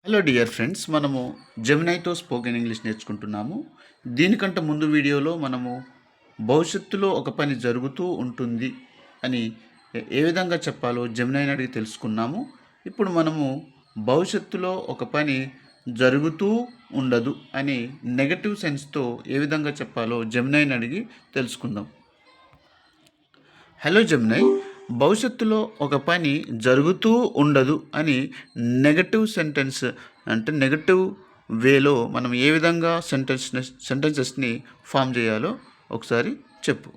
Hello dear friends, మనము జెమినైతో spoken English నేర్చుకుంటున్నాము. దీనికంటే ముందు వీడియోలో మనము భవిష్యత్తులో ఒక పని జరుగుతూ ఉంటుంది అని ఏ విధంగా చెప్పాలో జెమినైని అడిగి తెలుసుకున్నాము. ఇప్పుడు మనము భవిష్యత్తులో ఒక పని జరుగుతూ ఉండదు అని నెగటివ్ సెన్స్తో ఏ విధంగా చెప్పాలో జెమినైని అడిగి తెలుసుకుందాం. హలో జెమినై, భవిష్యత్తులో ఒక పని జరుగుతూ ఉండదు అని నెగటివ్ సెంటెన్స్ అంటే నెగటివ్ వేలో మనం ఏ విధంగా సెంటెన్సెస్ని ఫామ్ చేయాలో ఒకసారి చెప్పు.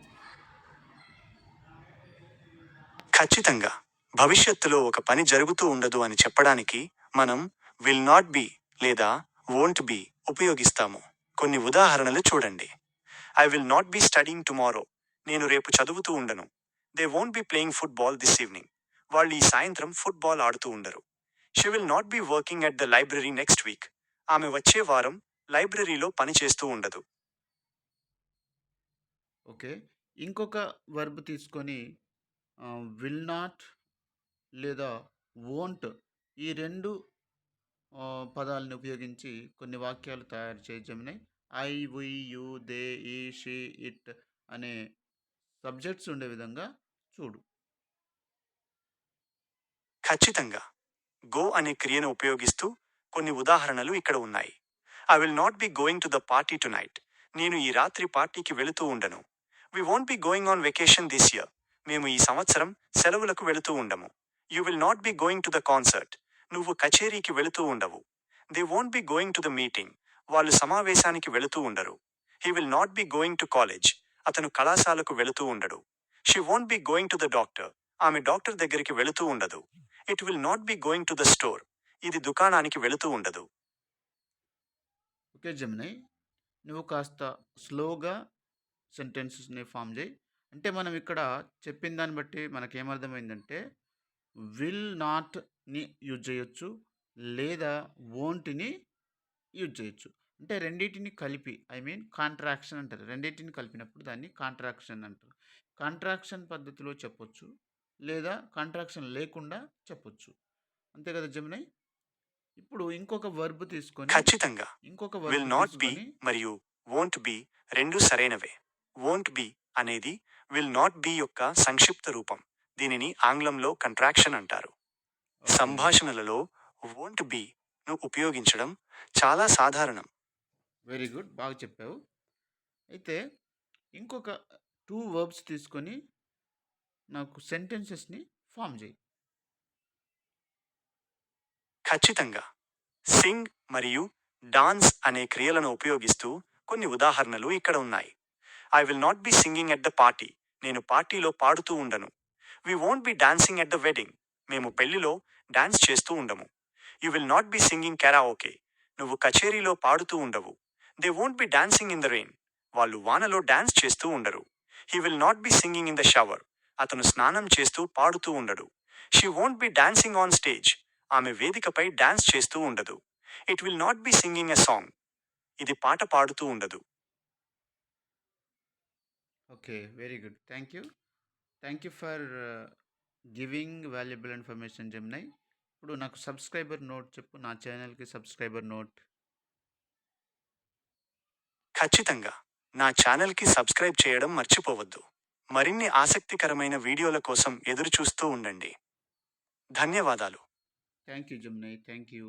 ఖచ్చితంగా. భవిష్యత్తులో ఒక పని జరుగుతూ ఉండదు అని చెప్పడానికి మనం విల్ నాట్ బి లేదా వోంట్ బి ఉపయోగిస్తాము. కొన్ని ఉదాహరణలు చూడండి. I will not B studying tomorrow. నేను రేపు చదువుతూ ఉండను. They won't be playing football this evening. వాళ్ళు ఈ సాయంత్రం ఫుట్బాల్ ఆడుతూ ఉండరు. She will not be working at the library next week. ఆమె వచ్చే వారం లైబ్రరీలో పని చేస్తూ ఉండదు. ఓకే, ఇంకొక వర్బ్ తీసుకొని విల్ నాట్ లేదా వోంట్ ఈ రెండు పదాలను ఉపయోగించి కొన్ని వాక్యాలు తయారు చేయి Gemini. I, we, you, they, he, she, it అనే సబ్జెక్ట్స్ ఉండే విధంగా చూడు. ఖచ్చితంగా. గో అనే క్రియను ఉపయోగిస్తూ కొన్ని ఉదాహరణలు ఇక్కడ ఉన్నాయి. I will not be going to the party tonight. నేను ఈ రాత్రి పార్టీకి వెళుతూ ఉండను. We won't be going on vacation this year. మేము ఈ సంవత్సరం సెలవులకు వెళుతూ ఉండము. You will not be going to the concert. నువ్వు కచేరీకి వెళుతూ ఉండవు. They won't be going to the meeting. వాళ్ళు సమావేశానికి వెళుతూ ఉండరు. He will not be going to college. అతను కళాశాలకు వెళుతూ ఉండడు. She won't be going to the doctor. ఆమె డాక్టర్ దగ్గరికి వెళుతూ ఉండదు. It will not be going to the store. ఇది దుకాణానికి వెళుతూ ఉండదు. ఓకే జెమినై, నువ్వు కాస్త స్లోగా సెంటెన్సెస్ని ఫామ్ చేయి. అంటే మనం ఇక్కడ చెప్పిన దాన్ని బట్టి మనకేమర్థమైందంటే విల్ నాట్ని యూజ్ చేయొచ్చు లేదా వోంట్ని యూజ్ చేయొచ్చు. అంటే రెండింటిని కలిపి కాంట్రాక్షన్ అంటారు. రెండింటిని కలిపినప్పుడు దాన్ని కాంట్రాక్షన్ అంటారు. కాంట్రాక్షన్ పద్ధతిలో చెప్పొచ్చు లేదా కాంట్రాక్షన్ లేకుండా చెప్పొచ్చు. అంతే కదా జెమినై? ఇప్పుడు ఇంకొక వర్బ్ తీసుకొని ఖచ్చితంగా. ఇంకొక విల్ వర్బ్ నాట్ బి తీసుకొని మరియు వోంట్ బి రెండు సరైనవే. వోంట్ బి అనేది విల్ నాట్ బి యొక్క సంక్షిప్త రూపం. దీనిని ఆంగ్లంలో కంట్రాక్షన్ అంటారు. ఓకే, సంభాషణలలో వోంట్ బి ను ఉపయోగించడం చాలా సాధారణం. వెరీ గుడ్, బాగా చెప్పావు. అయితే ఇంకొక టూ వర్బ్స్ తీసుకొని నాకు సెంటెన్సెస్ని ఫామ్ చేయి. ఖచ్చితంగా. సింగ్ మరియు డాన్స్ అనే క్రియలను ఉపయోగిస్తూ కొన్ని ఉదాహరణలు ఇక్కడ ఉన్నాయి. I will not be singing at the party. నేను పార్టీలో పాడుతూ ఉండను. We won't be dancing at the wedding. మేము పెళ్లిలో డాన్స్ చేస్తూ ఉండము. You will not be singing karaoke. నువ్వు కచేరీలో పాడుతూ ఉండవు. They won't be dancing in the rain. వాళ్ళు వానలో డాన్స్ చేస్తూ ఉండరు. He will not be singing in the shower. అతను స్నానం చేస్తూ పాడుతూ ఉండడు. She won't be dancing on stage. ఆమె వేదికపై డాన్స్ చేస్తూ ఉండదు. It will not be singing a song. ఇది పాట పాడుతూ ఉండదు. Okay, very good, thank you for giving valuable information Gemini. ఇప్పుడు నాకు సబ్స్క్రైబర్ నోట్ చెప్పు, నా ఛానల్కి సబ్స్క్రైబర్ నోట్. ఖచ్చితంగా. నా ఛానల్కి సబ్స్క్రైబ్ చేయడం మర్చిపోవద్దు. మరిన్ని ఆసక్తికరమైన వీడియోల కోసం ఎదురుచూస్తూ ఉండండి. ధన్యవాదాలు. Thank you Gemini, thank you.